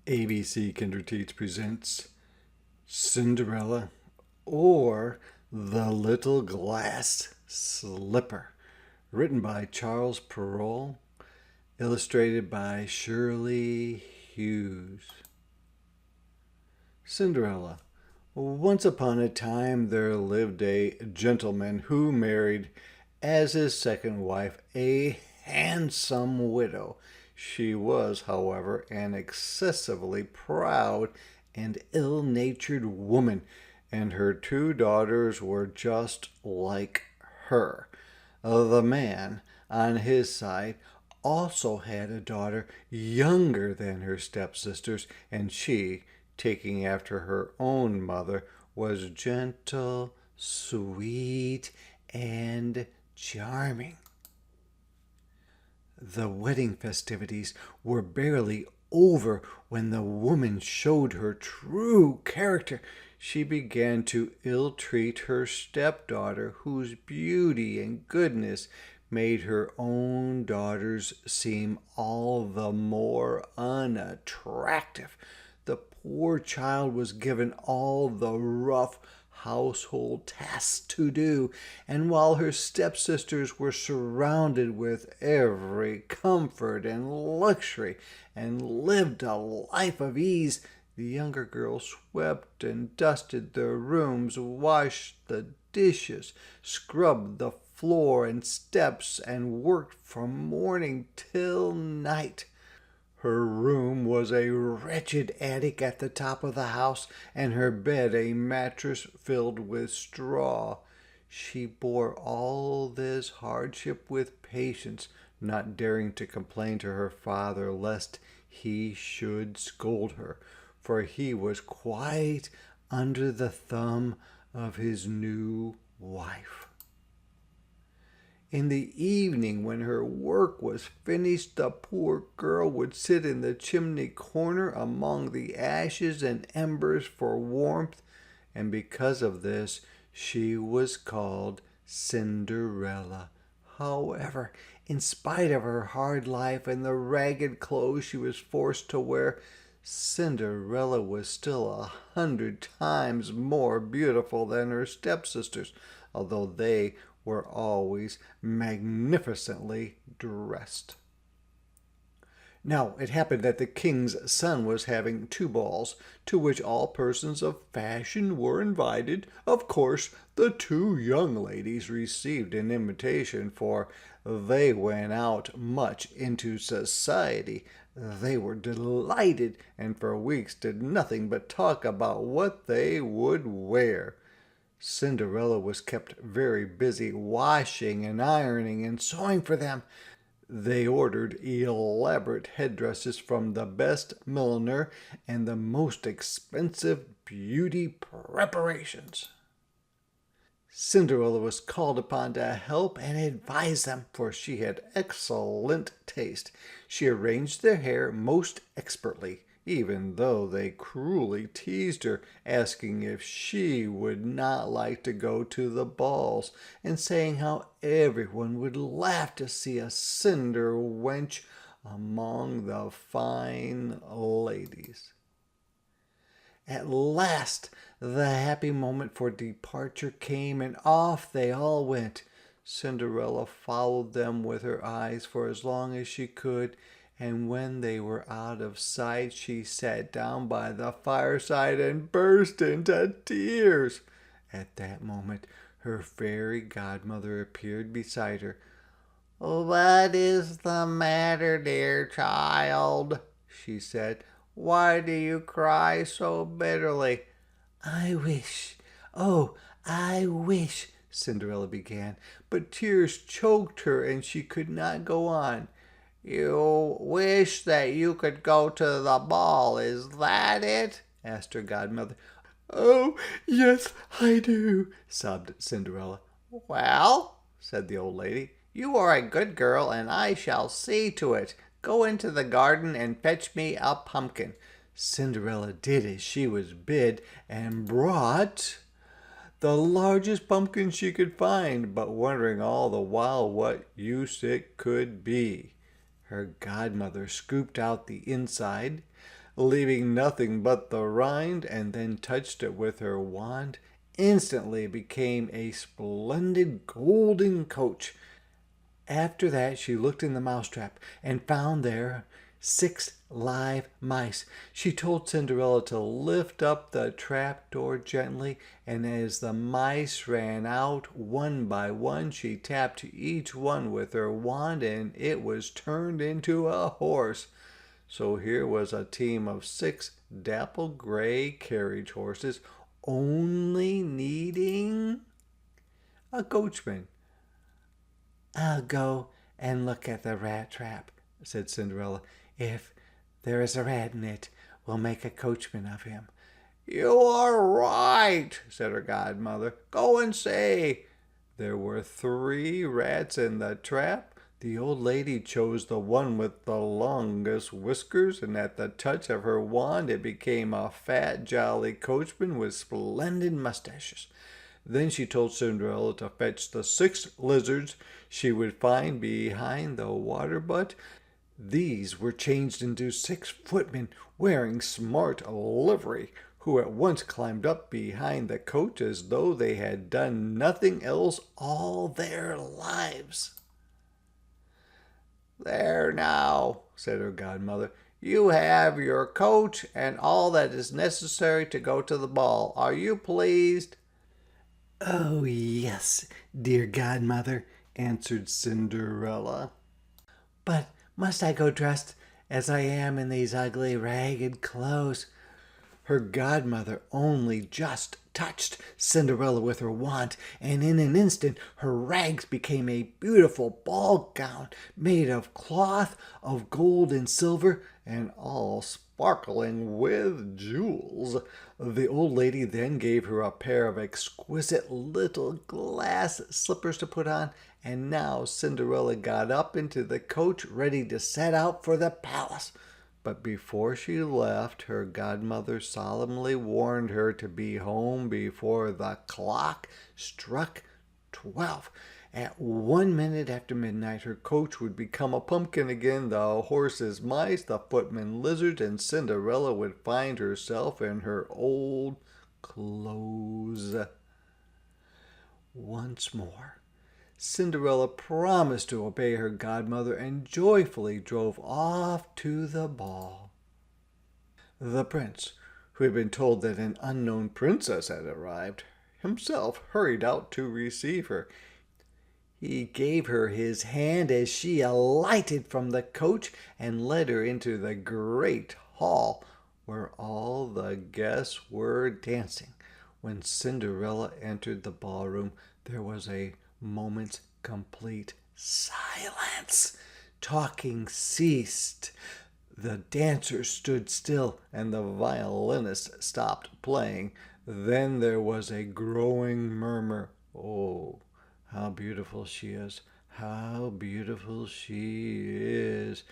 ABC Kinderteach presents Cinderella or The Little Glass Slipper, written by Charles Perrault, illustrated by Shirley Hughes. Cinderella. Once upon a time there lived a gentleman who married as his second wife a handsome widow. She was, however, an excessively proud and ill-natured woman, and her two daughters were just like her. The man, on his side, also had a daughter younger than her stepsisters, and she, taking after her own mother, was gentle, sweet, and charming. The wedding festivities were barely over when the woman showed her true character. She began to ill-treat her stepdaughter, whose beauty and goodness made her own daughters seem all the more unattractive. The poor child was given all the rough household tasks to do, and while her stepsisters were surrounded with every comfort and luxury and lived a life of ease, the younger girl swept and dusted their rooms, washed the dishes, scrubbed the floor and steps, and worked from morning till night. Her room was a wretched attic at the top of the house, and her bed a mattress filled with straw. She bore all this hardship with patience, not daring to complain to her father lest he should scold her, for he was quite under the thumb of his new wife. In the evening, when her work was finished, the poor girl would sit in the chimney corner among the ashes and embers for warmth, and because of this she was called Cinderella. However, in spite of her hard life and the ragged clothes she was forced to wear, Cinderella was still 100 times more beautiful than her stepsisters, although they were always magnificently dressed. Now it happened that the king's son was having two balls, to which all persons of fashion were invited. Of course, the two young ladies received an invitation, for they went out much into society. They were delighted, and for weeks did nothing but talk about what they would wear. Cinderella was kept very busy washing and ironing and sewing for them. They ordered elaborate headdresses from the best milliner and the most expensive beauty preparations. Cinderella was called upon to help and advise them, for she had excellent taste. She arranged their hair most expertly, even though they cruelly teased her, asking if she would not like to go to the balls, and saying how everyone would laugh to see a cinder wench among the fine ladies. At last the happy moment for departure came, and off they all went. Cinderella followed them with her eyes for as long as she could, and when they were out of sight she sat down by the fireside and burst into tears. At that moment her fairy godmother appeared beside her. "What is the matter, dear child?" she said. "Why do you cry so bitterly?" "I wish, oh, I wish," Cinderella began, but tears choked her and she could not go on. "You wish that you could go to the ball, is that it?" asked her godmother. "Oh, yes, I do," sobbed Cinderella. "Well," said the old lady, "you are a good girl, and I shall see to it. Go into the garden and fetch me a pumpkin." Cinderella did as she was bid and brought the largest pumpkin she could find, but wondering all the while what use it could be. Her godmother scooped out the inside, leaving nothing but the rind, and then touched it with her wand. Instantly it became a splendid golden coach. After that she looked in the mousetrap and found there 6 live mice. She told Cinderella to lift up the trap door gently, and as the mice ran out one by one, she tapped each one with her wand, and it was turned into a horse. So here was a team of 6 dapple gray carriage horses, only needing a coachman. "I'll go and look at the rat trap," said Cinderella. "If there is a rat in it, we'll make a coachman of him." "You are right," said her godmother. "Go and see." There were 3 rats in the trap. The old lady chose the one with the longest whiskers, and at the touch of her wand it became a fat, jolly coachman with splendid mustaches. Then she told Cinderella to fetch the 6 lizards she would find behind the water butt. These were changed into 6 footmen wearing smart livery, who at once climbed up behind the coach as though they had done nothing else all their lives. "There now," said her godmother, "you have your coach and all that is necessary to go to the ball. Are you pleased?" "Oh, yes, dear godmother," answered Cinderella. "But must I go dressed as I am in these ugly, ragged clothes?" Her godmother only just touched Cinderella with her wand, and in an instant her rags became a beautiful ball gown made of cloth of gold and silver, and all sparkling with jewels. The old lady then gave her a pair of exquisite little glass slippers to put on, and now Cinderella got up into the coach ready to set out for the palace. But before she left, her godmother solemnly warned her to be home before the clock struck 12. At 1 minute after midnight, her coach would become a pumpkin again, the horses mice, the footmen lizards, and Cinderella would find herself in her old clothes. Once more Cinderella promised to obey her godmother and joyfully drove off to the ball. The prince, who had been told that an unknown princess had arrived, himself hurried out to receive her. He gave her his hand as she alighted from the coach and led her into the great hall where all the guests were dancing. When Cinderella entered the ballroom, there was a moment's complete silence. Talking ceased. The dancers stood still, and the violinist stopped playing. Then there was a growing murmur. "Oh, how beautiful she is! How beautiful she is!"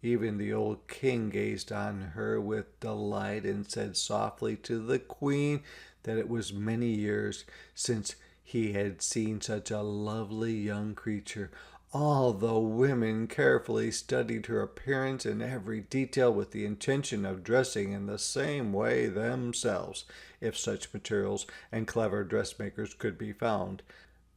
Even the old king gazed on her with delight and said softly to the queen that it was many years since he had seen such a lovely young creature. All the women carefully studied her appearance in every detail with the intention of dressing in the same way themselves, if such materials and clever dressmakers could be found.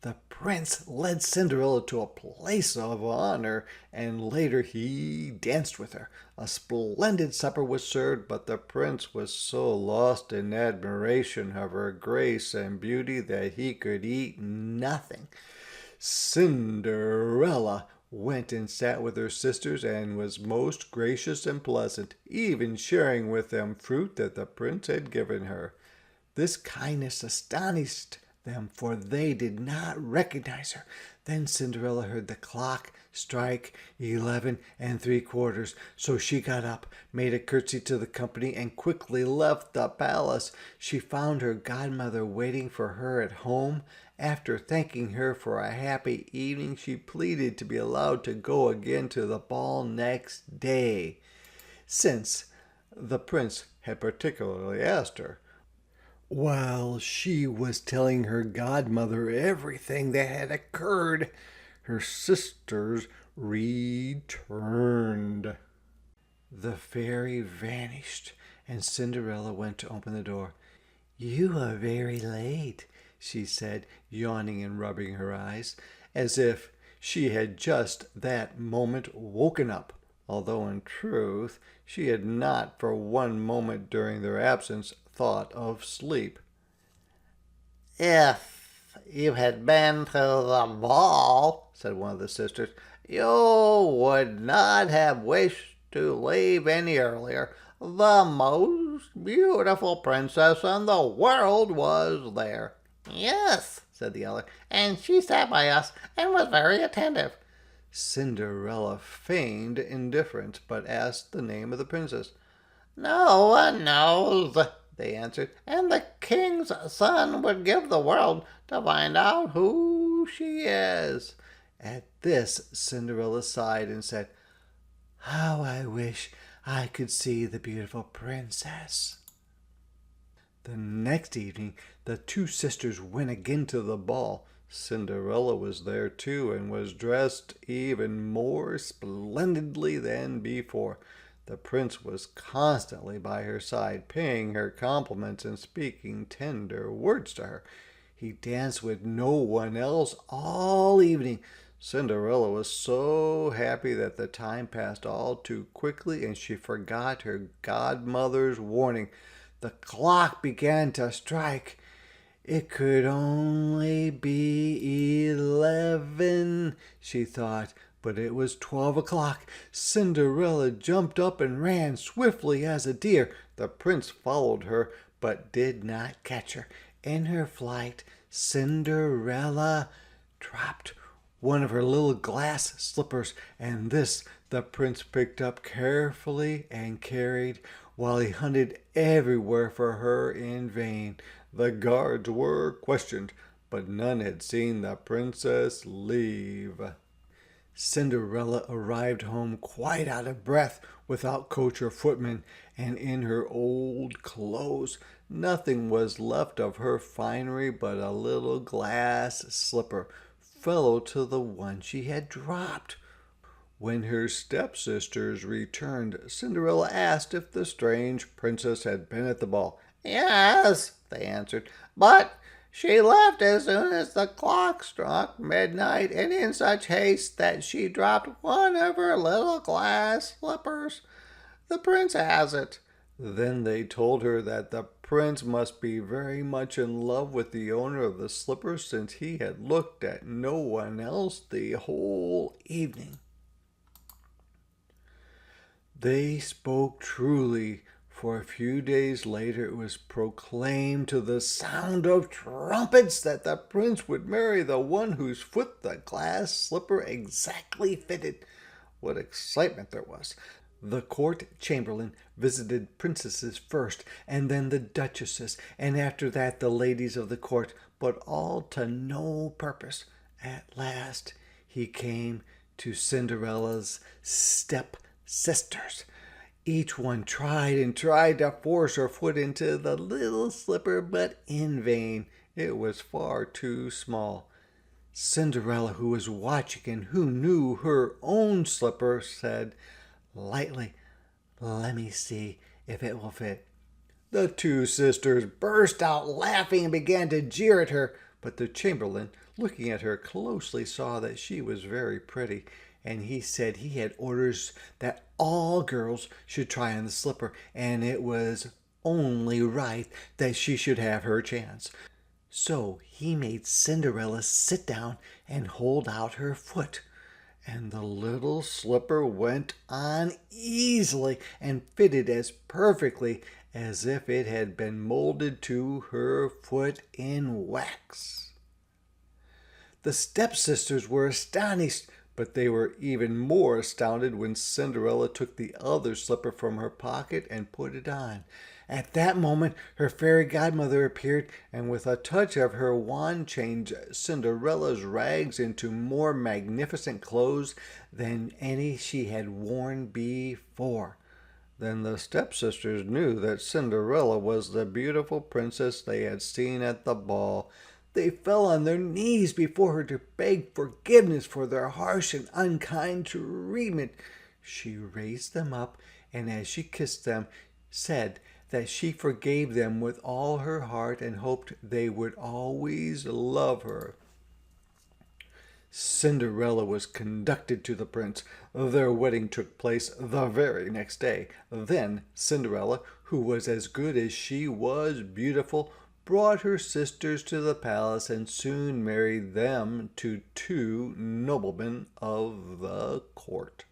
The prince led Cinderella to a place of honor, and later he danced with her. A splendid supper was served, but the prince was so lost in admiration of her grace and beauty that he could eat nothing. Cinderella went and sat with her sisters and was most gracious and pleasant, even sharing with them fruit that the prince had given her. This kindness astonished them, for they did not recognize her. Then Cinderella heard the clock strike 11 3/4, so she got up, made a curtsy to the company, and quickly left the palace. She found her godmother waiting for her at home. After thanking her for a happy evening, she pleaded to be allowed to go again to the ball next day, since the prince had particularly asked her. While she was telling her godmother everything that had occurred, her sisters returned. The fairy vanished, and Cinderella went to open the door. "You are very late," she said, yawning and rubbing her eyes, as if she had just that moment woken up, although in truth she had not for one moment during their absence thought of sleep. "If you had been to the ball," said one of the sisters, "you would not have wished to leave any earlier. The most beautiful princess in the world was there." "Yes," said the other, "and she sat by us and was very attentive." Cinderella feigned indifference, but asked the name of the princess. "No one knows," they answered, "and the king's son would give the world to find out who she is." At this, Cinderella sighed and said, "How I wish I could see the beautiful princess." The next evening, the two sisters went again to the ball. Cinderella was there too, and was dressed even more splendidly than before. The prince was constantly by her side, paying her compliments and speaking tender words to her. He danced with no one else all evening. Cinderella was so happy that the time passed all too quickly, and she forgot her godmother's warning. The clock began to strike. It could only be 11, she thought, but it was 12 o'clock. Cinderella jumped up and ran swiftly as a deer. The prince followed her, but did not catch her. In her flight, Cinderella dropped one of her little glass slippers, and this the prince picked up carefully and carried, while he hunted everywhere for her in vain. The guards were questioned, but none had seen the princess leave. Cinderella arrived home quite out of breath, without coach or footman, and in her old clothes. Nothing was left of her finery but a little glass slipper, fellow to the one she had dropped. When her stepsisters returned, Cinderella asked if the strange princess had been at the ball. "Yes," they answered, "but she left as soon as the clock struck midnight, and in such haste that she dropped one of her little glass slippers. The prince has it." Then they told her that the prince must be very much in love with the owner of the slippers, since he had looked at no one else the whole evening. They spoke truly, for a few days later it was proclaimed to the sound of trumpets that the prince would marry the one whose foot the glass slipper exactly fitted. What excitement there was! The court chamberlain visited princesses first, and then the duchesses, and after that the ladies of the court, but all to no purpose. At last he came to Cinderella's step-sisters. Each one tried and tried to force her foot into the little slipper, but in vain. It was far too small. Cinderella, who was watching and who knew her own slipper, said lightly, "Let me see if it will fit." The two sisters burst out laughing and began to jeer at her, but the chamberlain, looking at her closely, saw that she was very pretty, and he said he had orders that all girls should try on the slipper, and it was only right that she should have her chance. So he made Cinderella sit down and hold out her foot, and the little slipper went on easily and fitted as perfectly as if it had been molded to her foot in wax. The stepsisters were astonished, but they were even more astounded when Cinderella took the other slipper from her pocket and put it on. At that moment her fairy godmother appeared, and with a touch of her wand changed Cinderella's rags into more magnificent clothes than any she had worn before. Then the stepsisters knew that Cinderella was the beautiful princess they had seen at the ball. They fell on their knees before her to beg forgiveness for their harsh and unkind treatment. She raised them up, and as she kissed them, said that she forgave them with all her heart and hoped they would always love her. Cinderella was conducted to the prince. Their wedding took place the very next day. Then Cinderella, who was as good as she was beautiful, brought her sisters to the palace and soon married them to two noblemen of the court.